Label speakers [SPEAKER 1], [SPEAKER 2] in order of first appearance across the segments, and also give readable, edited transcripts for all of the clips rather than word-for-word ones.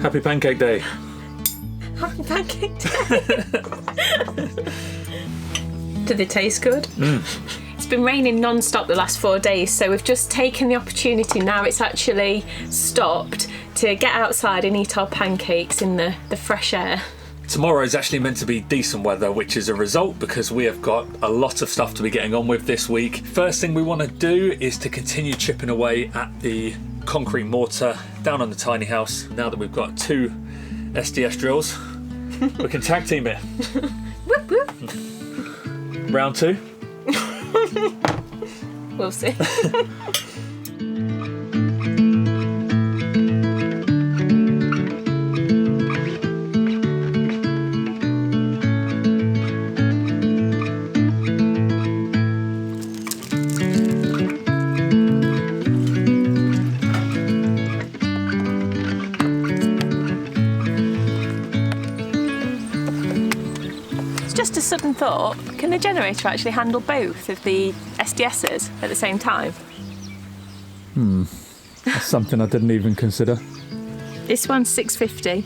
[SPEAKER 1] Happy Pancake Day.
[SPEAKER 2] Happy Pancake Day. Do they taste good? It's been raining non-stop the last 4 days, so we've just taken the opportunity now it's actually stopped to get outside and eat our pancakes in the fresh air.
[SPEAKER 1] Tomorrow is actually meant to be decent weather, which is a result because we have got a lot of stuff to be getting on with this week. First thing we want to do is to continue chipping away at the concrete mortar down on the tiny house. Now that we've got 2 SDS drills, we can tag team it.
[SPEAKER 2] Whoop, whoop.
[SPEAKER 1] Round 2.
[SPEAKER 2] We'll see. Just a sudden thought, can the generator actually handle both of the SDSs at the same time?
[SPEAKER 1] That's something I didn't even consider.
[SPEAKER 2] This one's 650.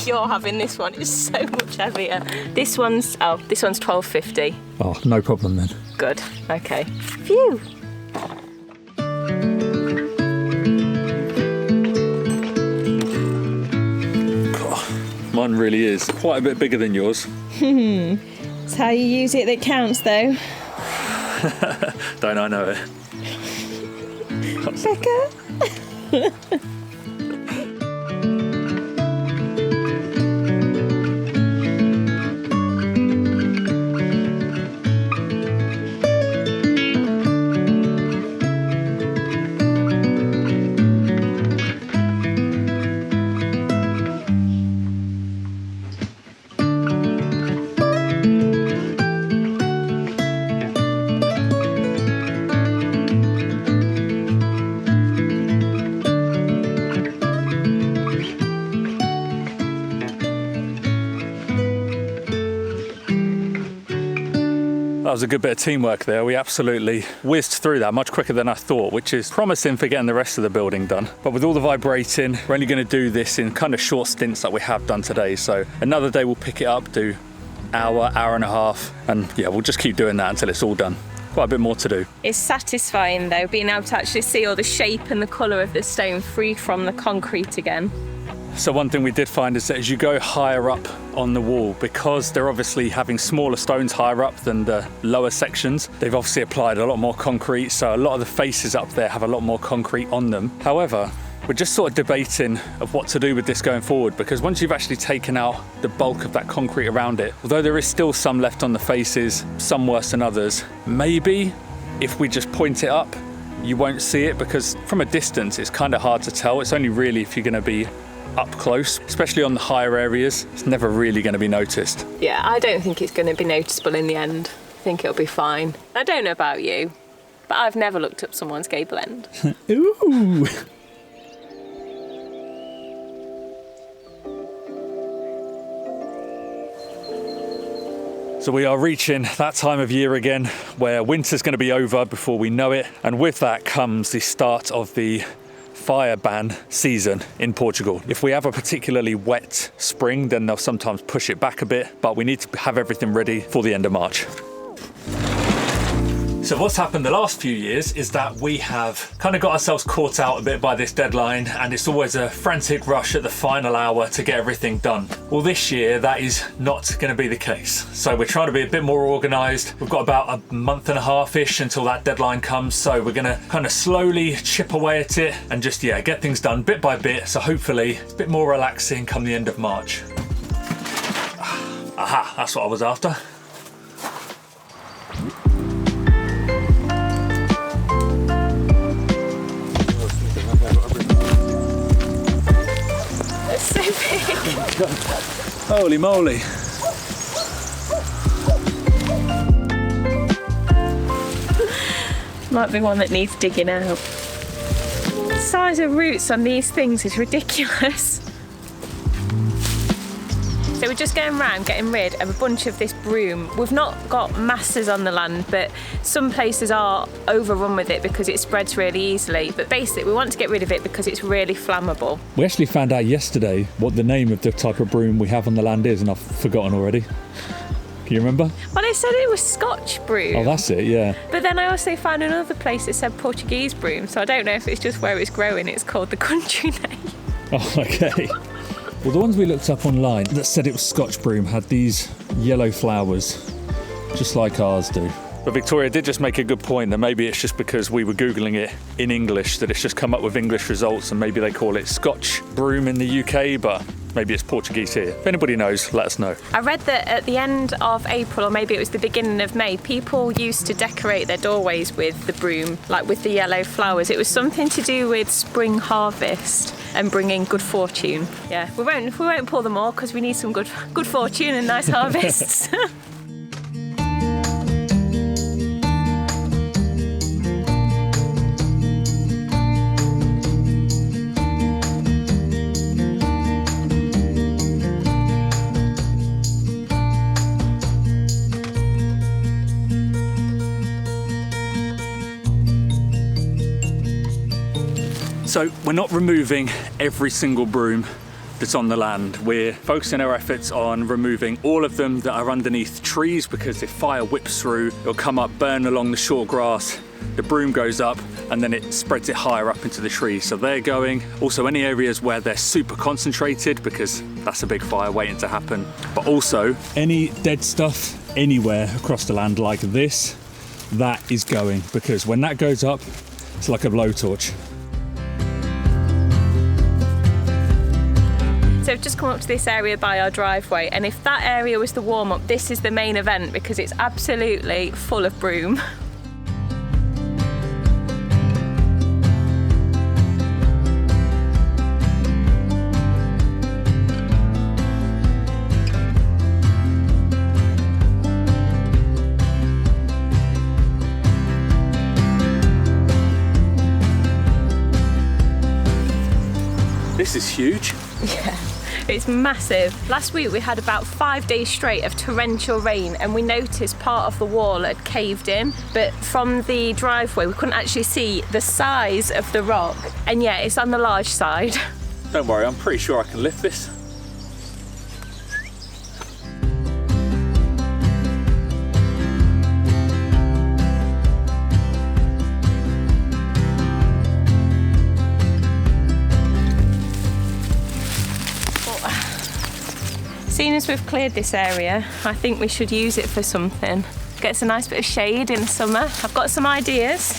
[SPEAKER 2] You're having this one, it's so much heavier. This one's 1250.
[SPEAKER 1] Oh, no problem then.
[SPEAKER 2] Good, okay. Phew!
[SPEAKER 1] Mine really is quite a bit bigger than yours.
[SPEAKER 2] It's how you use it that counts, though.
[SPEAKER 1] Don't I know it?
[SPEAKER 2] Becca?
[SPEAKER 1] That was a good bit of teamwork there. We absolutely whizzed through that much quicker than I thought, which is promising for getting the rest of the building done. But with all the vibrating, we're only going to do this in kind of short stints like we have done today. So another day we'll pick it up, do hour and a half, and yeah, we'll just keep doing that until it's all done. Quite a bit more to do.
[SPEAKER 2] It's satisfying though, being able to actually see all the shape and the colour of the stone free from the concrete again.
[SPEAKER 1] So one thing we did find is that as you go higher up on the wall, because they're obviously having smaller stones higher up than the lower sections, they've obviously applied a lot more concrete, so a lot of the faces up there have a lot more concrete on them. However, we're just sort of debating of what to do with this going forward, because once you've actually taken out the bulk of that concrete around it, although there is still some left on the faces, some worse than others, maybe if we just point it up, you won't see it, because from a distance it's kind of hard to tell. It's only really if you're going to be up close, especially on the higher areas, it's never really going to be noticed.
[SPEAKER 2] Yeah, I don't think it's going to be noticeable in the end. I think it'll be fine. I don't know about you, but I've never looked up someone's gable end.
[SPEAKER 1] Ooh! So we are reaching that time of year again where winter's going to be over before we know it, and with that comes the start of the fire ban season in Portugal. If we have a particularly wet spring, then they'll sometimes push it back a bit, but we need to have everything ready for the end of March. So what's happened the last few years is that we have kind of got ourselves caught out a bit by this deadline, and it's always a frantic rush at the final hour to get everything done. Well, this year that is not going to be the case. So we're trying to be a bit more organised. We've got about a month and a half-ish until that deadline comes, so we're going to kind of slowly chip away at it and just, yeah, get things done bit by bit, so hopefully it's a bit more relaxing come the end of March. Aha, that's what I was after. Holy moly.
[SPEAKER 2] Might be one that needs digging out. The size of roots on these things is ridiculous. So we're just going around getting rid of a bunch of this broom. We've not got masses on the land, but some places are overrun with it because it spreads really easily. But basically we want to get rid of it because it's really flammable.
[SPEAKER 1] We actually found out yesterday what the name of the type of broom we have on the land is, and I've forgotten already. Can you remember?
[SPEAKER 2] Well, they said it was Scotch broom.
[SPEAKER 1] Oh, that's it, yeah.
[SPEAKER 2] But then I also found another place that said Portuguese broom, so I don't know if it's just where it's growing, it's called the country name.
[SPEAKER 1] Oh, okay. Well, the ones we looked up online that said it was Scotch broom had these yellow flowers, just like ours do. But Victoria did just make a good point that maybe it's just because we were Googling it in English that it's just come up with English results, and maybe they call it Scotch broom in the UK, but maybe it's Portuguese here. If anybody knows, let us know.
[SPEAKER 2] I read that at the end of April, or maybe it was the beginning of May, people used to decorate their doorways with the broom, like with the yellow flowers. It was something to do with spring harvest and bringing good fortune. Yeah, we won't pull them all because we need some good fortune and nice harvests.
[SPEAKER 1] So we're not removing every single broom that's on the land. We're focusing our efforts on removing all of them that are underneath trees, because if fire whips through, it'll come up, burn along the short grass, the broom goes up, and then it spreads it higher up into the trees. So they're going. Also any areas where they're super concentrated, because that's a big fire waiting to happen. But also any dead stuff anywhere across the land like this, that is going, because when that goes up, it's like a blowtorch.
[SPEAKER 2] So we've just come up to this area by our driveway, and if that area was the warm-up, this is the main event because it's absolutely full of broom.
[SPEAKER 1] This is huge.
[SPEAKER 2] Yeah. It's massive. Last week we had about 5 days straight of torrential rain, and we noticed part of the wall had caved in, but from the driveway we couldn't actually see the size of the rock, and yeah, it's on the large side.
[SPEAKER 1] Don't worry, I'm pretty sure I can lift this.
[SPEAKER 2] Seeing as we've cleared this area, I think we should use it for something. Gets a nice bit of shade in the summer. I've got some ideas.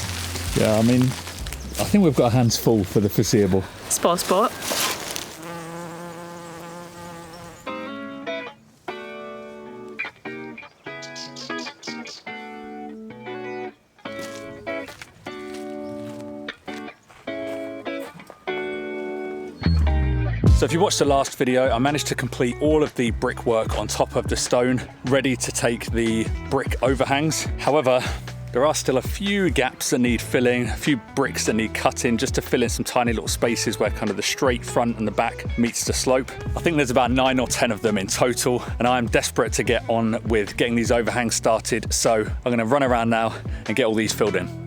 [SPEAKER 1] Yeah, I mean, I think we've got our hands full for the foreseeable.
[SPEAKER 2] Sport.
[SPEAKER 1] So if you watched the last video, I managed to complete all of the brickwork on top of the stone, ready to take the brick overhangs. However, there are still a few gaps that need filling, a few bricks that need cutting, just to fill in some tiny little spaces where kind of the straight front and the back meets the slope. I think there's about 9 or 10 of them in total, and I am desperate to get on with getting these overhangs started. So I'm gonna run around now and get all these filled in.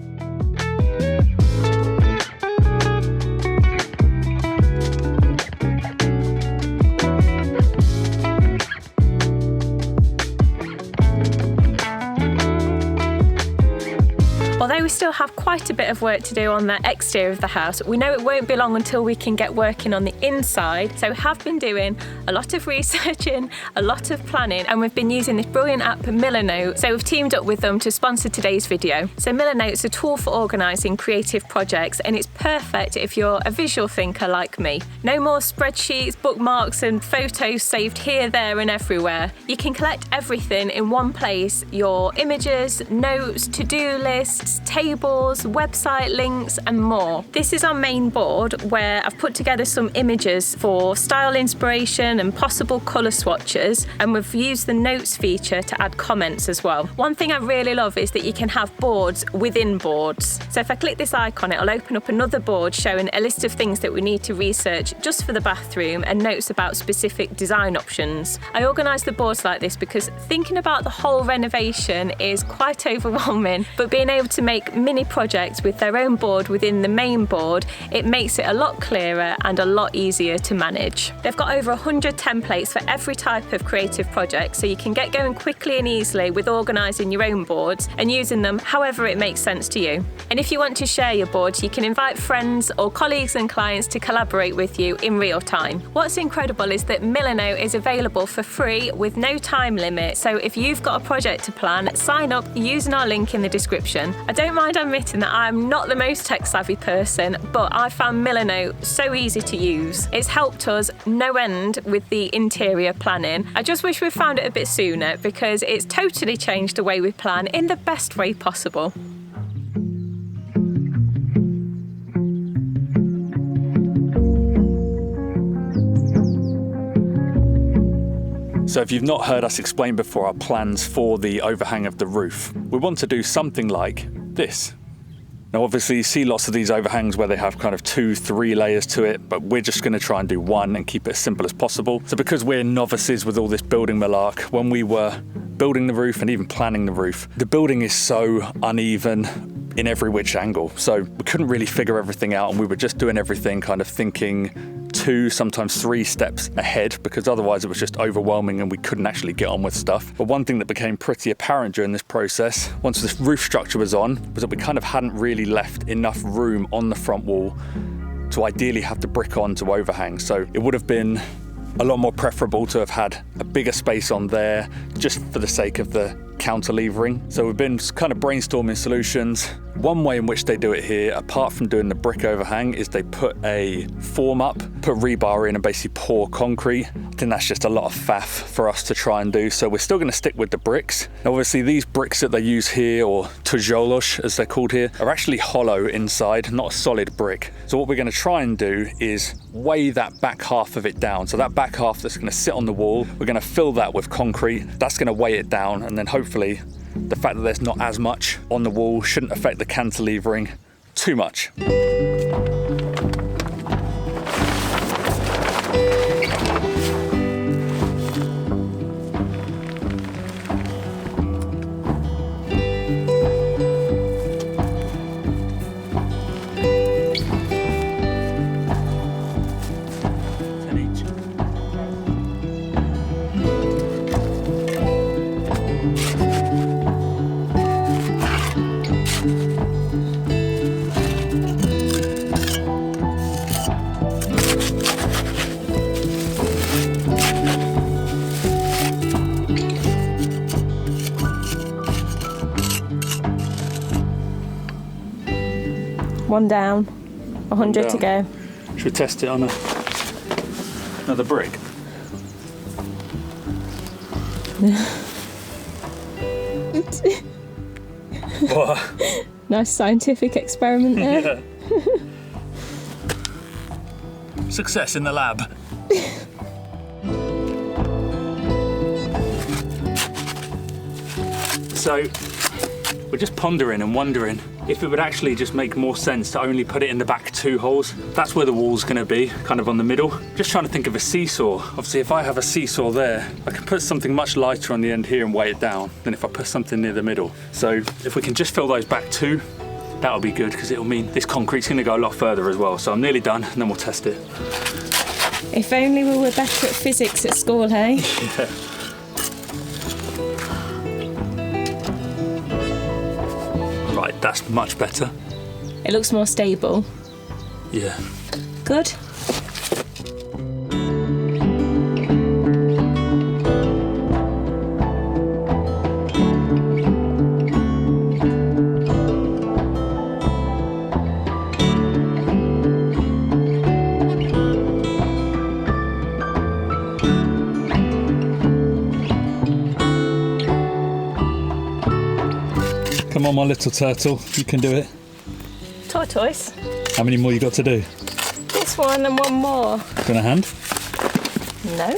[SPEAKER 2] Although we still have quite a bit of work to do on the exterior of the house, we know it won't be long until we can get working on the inside. So we have been doing a lot of researching, a lot of planning, and we've been using this brilliant app, Millernote. So we've teamed up with them to sponsor today's video. So Millernote's a tool for organising creative projects, and it's perfect if you're a visual thinker like me. No more spreadsheets, bookmarks, and photos saved here, there, and everywhere. You can collect everything in one place: your images, notes, to-do lists, cables, website links and more. This is our main board where I've put together some images for style inspiration and possible colour swatches, and we've used the notes feature to add comments as well. One thing I really love is that you can have boards within boards. So if I click this icon, it'll open up another board showing a list of things that we need to research just for the bathroom and notes about specific design options. I organise the boards like this because thinking about the whole renovation is quite overwhelming, but being able to make mini projects with their own board within the main board, it makes it a lot clearer and a lot easier to manage. They've got over 100 templates for every type of creative project, so you can get going quickly and easily with organising your own boards and using them however it makes sense to you. And if you want to share your boards, you can invite friends or colleagues and clients to collaborate with you in real time. What's incredible is that Milano is available for free with no time limit, so if you've got a project to plan, sign up using our link in the description. I don't mind admitting that I'm not the most tech savvy person, but I found Milano so easy to use. It's helped us no end with the interior planning. I just wish we'd found it a bit sooner because it's totally changed the way we plan in the best way possible.
[SPEAKER 1] So if you've not heard us explain before our plans for the overhang of the roof, we want to do something like this. Now obviously you see lots of these overhangs where they have kind of 2-3 layers to it, but we're just going to try and do one and keep it as simple as possible. So because we're novices with all this building malark, when we were building the roof and even planning the roof, the building is so uneven in every which angle. So we couldn't really figure everything out, and we were just doing everything kind of thinking 2, sometimes 3 steps ahead, because otherwise it was just overwhelming and we couldn't actually get on with stuff. But one thing that became pretty apparent during this process, once this roof structure was on, was that we kind of hadn't really left enough room on the front wall to ideally have the brick on to overhang. So it would have been a lot more preferable to have had a bigger space on there just for the sake of the counterlevering. So we've been kind of brainstorming solutions. One way in which they do it here, apart from doing the brick overhang, is they put a form up, put rebar in and basically pour concrete. I think that's just a lot of faff for us to try and do. So we're still going to stick with the bricks. Now obviously these bricks that they use here, or tijolos as they're called here, are actually hollow inside, not a solid brick. So what we're going to try and do is weigh that back half of it down. So that back half that's going to sit on the wall, we're going to fill that with concrete. That's going to weigh it down, and then hopefully the fact that there's not as much on the wall shouldn't affect the cantilevering too much.
[SPEAKER 2] One down, 100 to go.
[SPEAKER 1] Should we test it on another brick? What?
[SPEAKER 2] Nice scientific experiment there.
[SPEAKER 1] Yeah. Success in the lab. So we're just pondering and wondering if it would actually just make more sense to only put it in the back 2 holes. That's where the wall's going to be, kind of on the middle. Just trying to think of a seesaw. Obviously if I have a seesaw there, I can put something much lighter on the end here and weigh it down than if I put something near the middle. So if we can just fill those back 2, that'll be good, because it'll mean this concrete's going to go a lot further as well. So I'm nearly done, and then we'll test it.
[SPEAKER 2] If only we were better at physics at school, hey?
[SPEAKER 1] Yeah. Right, that's much better.
[SPEAKER 2] It looks more stable.
[SPEAKER 1] Yeah.
[SPEAKER 2] Good.
[SPEAKER 1] Come Come on, my little turtle, you can do it.
[SPEAKER 2] Tortoise.
[SPEAKER 1] How many more you got to do?
[SPEAKER 2] This one and one more.
[SPEAKER 1] Got a hand?
[SPEAKER 2] No.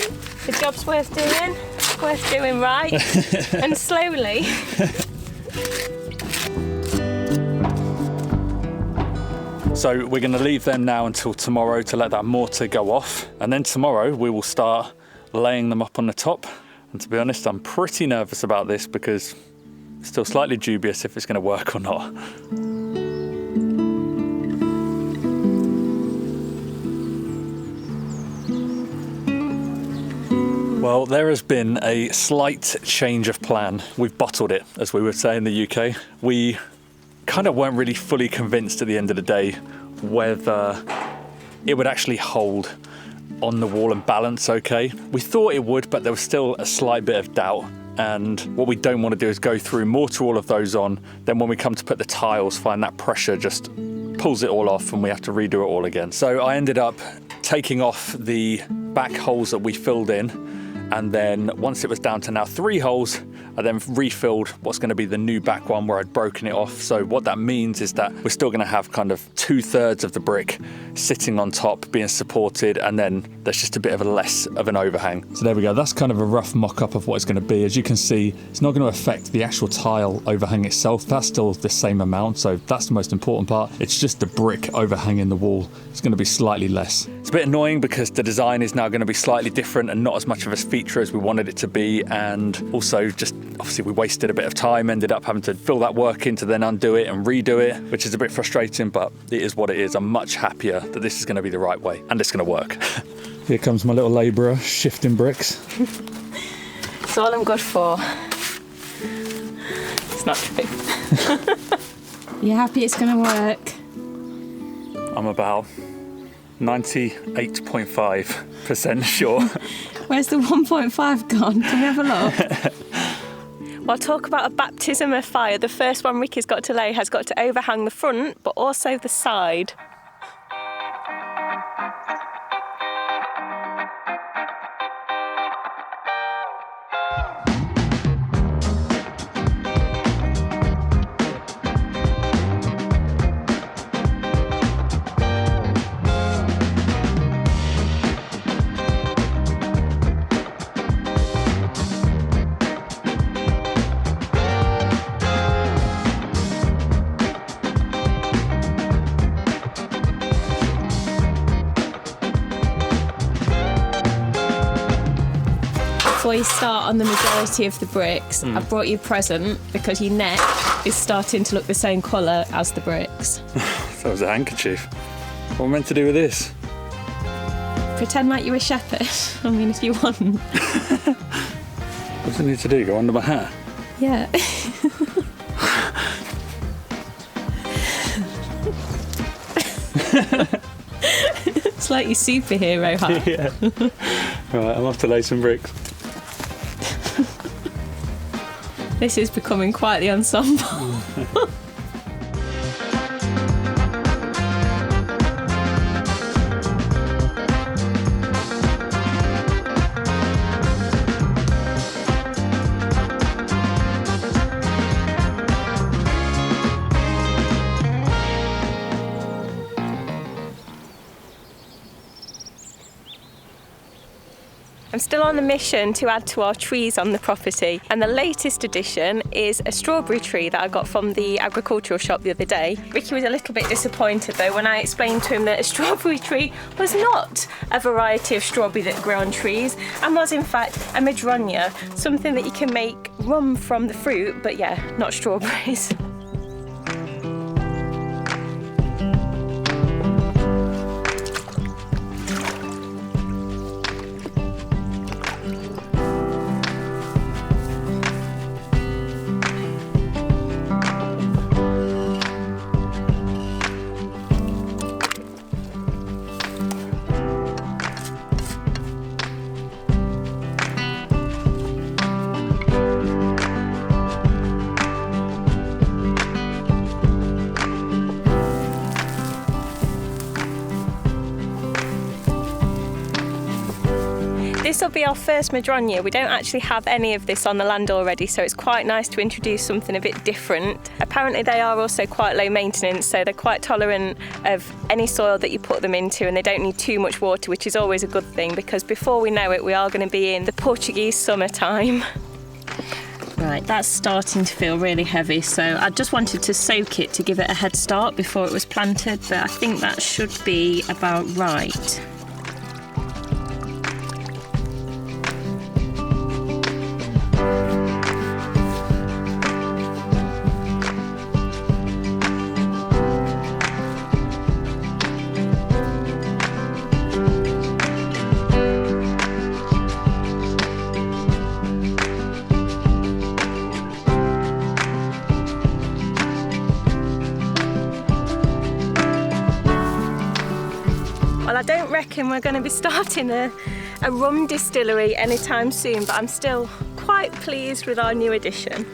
[SPEAKER 2] The job's worth doing right and slowly.
[SPEAKER 1] So we're going to leave them now until tomorrow to let that mortar go off, and then tomorrow we will start laying them up on the top. And to be honest, I'm pretty nervous about this because I'm still slightly dubious if it's going to work or not. Well, there has been a slight change of plan. We've bottled it, as we would say in the UK. We kind of weren't really fully convinced at the end of the day whether it would actually hold on the wall and balance okay. We thought it would, but there was still a slight bit of doubt. And what we don't want to do is go through mortar all of those on. Then when we come to put the tiles, find that pressure just pulls it all off and we have to redo it all again. So I ended up taking off the back holes that we filled in. And then once it was down to now 3 holes, I then refilled what's going to be the new back one where I'd broken it off. So what that means is that we're still going to have kind of 2/3 of the brick sitting on top being supported, and then there's just a bit of a less of an overhang. So there we go. That's kind of a rough mock-up of what it's going to be. As you can see, it's not going to affect the actual tile overhang itself. That's still the same amount, so that's the most important part. It's just the brick overhanging the wall. It's going to be slightly less. It's a bit annoying because the design is now going to be slightly different and not as much of a feature as we wanted it to be, and also just obviously we wasted a bit of time, ended up having to fill that work in to then undo it and redo it, which is a bit frustrating, but it is what it is. I'm much happier that this is going to be the right way and it's going to work. Here comes my little labourer shifting bricks.
[SPEAKER 2] It's all I'm good for. It's not true.
[SPEAKER 3] You happy it's going to work?
[SPEAKER 1] I'm about 98.5% sure.
[SPEAKER 3] Where's the 1.5 gone? Can we have a look?
[SPEAKER 2] Well, talk about a baptism of fire. The first one Ricky's got to lay has got to overhang the front, but also the side.
[SPEAKER 3] Before you start on the majority of the bricks, I brought you a present because your neck is starting to look the same colour as the bricks.
[SPEAKER 1] That was a handkerchief. What am I meant to do with this?
[SPEAKER 3] Pretend like you're a shepherd. I mean, if you want.
[SPEAKER 1] What does it need to do? Go under my hat?
[SPEAKER 3] Yeah. It's like your superhero hat.
[SPEAKER 1] Yeah. Right, I'm off to lay some bricks.
[SPEAKER 3] This is becoming quite the ensemble.
[SPEAKER 2] I'm still on the mission to add to our trees on the property, and the latest addition is a strawberry tree that I got from the agricultural shop the other day. Ricky was a little bit disappointed though when I explained to him that a strawberry tree was not a variety of strawberry that grew on trees and was in fact a madronya, something that you can make rum from the fruit, but yeah, not strawberries. this will be our first madronya. We don't actually have any of this on the land already, so it's quite nice to introduce something a bit different. Apparently they are also quite low maintenance, so they're quite tolerant of any soil that you put them into, and they don't need too much water, which is always a good thing, because before we know it, we are going to be in the Portuguese summertime.
[SPEAKER 3] Right, that's starting to feel really heavy, so I just wanted to soak it to give it a head start before it was planted, but I think that should be about right.
[SPEAKER 2] Well, I don't reckon we're going to be starting a rum distillery anytime soon, but I'm still quite pleased with our new addition.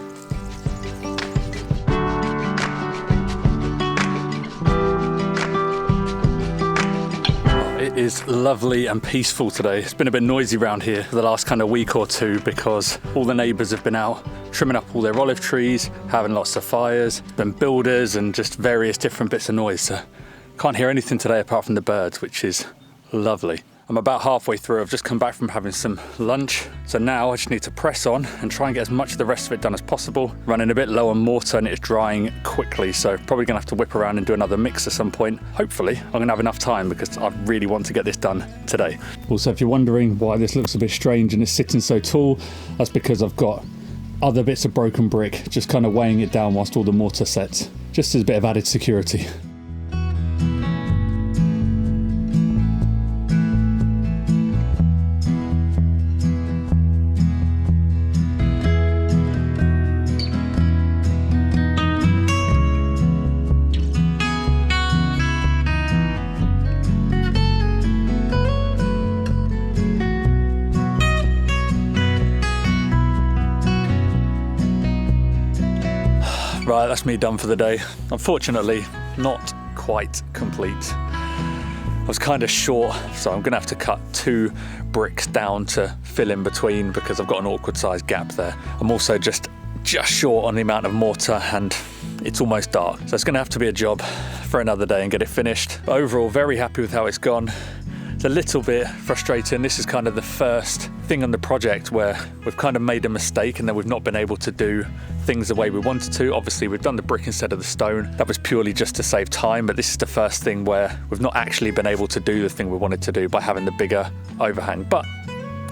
[SPEAKER 1] It is lovely and peaceful today. It's been a bit noisy around here for the last kind of week or two because all the neighbours have been out trimming up all their olive trees, having lots of fires, been builders and just various different bits of noise. So can't hear anything today apart from the birds, which is lovely. I'm about halfway through. I've just come back from having some lunch. So now I just need to press on and try and get as much of the rest of it done as possible. Running a bit low on mortar and it's drying quickly. So probably gonna have to whip around and do another mix at some point. Hopefully I'm gonna have enough time because I really want to get this done today. Also, if you're wondering why this looks a bit strange and it's sitting so tall, that's because I've got other bits of broken brick just kind of weighing it down whilst all the mortar sets. Just as a bit of added security. Right, that's me done for the day. Unfortunately, not quite complete. I was kind of short, so I'm gonna have to cut 2 bricks down to fill in between because I've got an awkward sized gap there. I'm also just short on the amount of mortar and it's almost dark. So it's gonna have to be a job for another day and get it finished. But overall, very happy with how it's gone. It's a little bit frustrating. This is kind of the first thing on the project where we've kind of made a mistake and then we've not been able to do things the way we wanted to. Obviously, we've done the brick instead of the stone. That was purely just to save time, but this is the first thing where we've not actually been able to do the thing we wanted to do by having the bigger overhang. But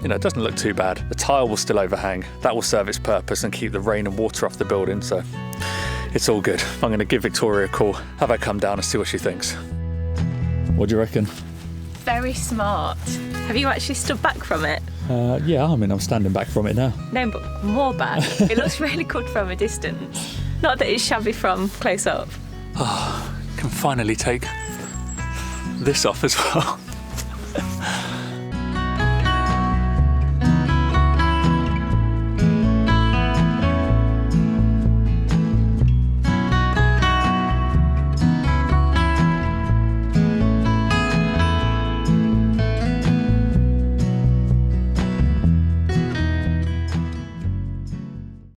[SPEAKER 1] you know, it doesn't look too bad. The tile will still overhang. That will serve its purpose and keep the rain and water off the building, so it's all good. I'm going to give Victoria a call, have her come down and see what she thinks. What do you reckon?
[SPEAKER 2] Very smart. Have you actually stood back from it?
[SPEAKER 1] Yeah, I mean, I'm standing back from it now.
[SPEAKER 2] No, but more back. It looks really good from a distance. Not that it's shabby from close up.
[SPEAKER 1] Oh, can finally take this off as well.